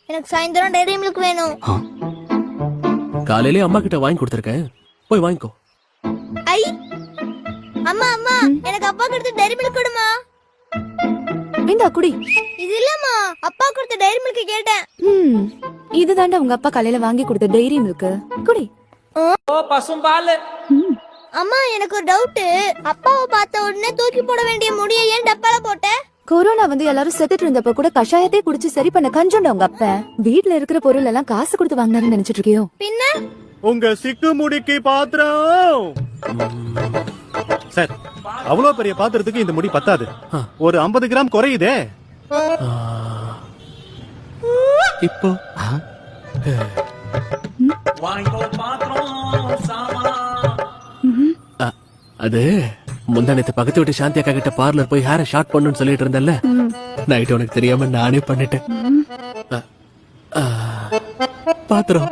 எனக்கு சாயந்தரம் diary milk வேணும். காலையிலே அம்மா கிட்ட வாங்கி கொடுத்துருக்கேன், போய் வாங்கிக்கோ. ஐ அம்மா அம்மா, எனக்கு அப்பா கொடுத்த டைரி மில்க் கொடுமா. இந்தா குடி. இது இல்லம்மா, அப்பா கொடுத்த டைரி மில்க் கேட்டேன். இதுதாண்டா உங்க அப்பா காலையில வாங்கி கொடுத்த டைரி மில்க். குடி. பசும்பால். அம்மா எனக்கு ஒரு டவுட். அப்பாவை பார்த்த உடனே தூக்கி போட வேண்டிய முடியை ஏன் டப்பால போட்ட? கொரோனா வந்து எல்லாரும் செத்துட்டு இருந்தப்ப கூட கஷாயத்தை குடிச்சு சரி பண்ண கஞ்சோண்ட உங்க அப்பா. வீட்ல இருக்கிற பொருள் எல்லாம் காசு கொடுத்து வாங்கினாருன்னு நினைச்சிட்டு இருக்கியோ? பின்ன உங்க சிக்கு முடிக்கு பாத்திரம் சார். அவ்வளவு பெரிய பாத்திரத்துக்கு இந்த முடி பத்தாது. ஒரு 50 கிராம் குறையுதே. இப்போ அது முந்தானத்து பக்கத்து வீட்டு சாந்தி அக்கா கிட்ட பார்லர் போய் ஹேரை ஷார்ட் பண்ணுன்னு சொல்லிட்டு இருந்தேன்ல, நைட் உனக்கு தெரியாம நானே பண்ணிட்டேன். பாத்திரம்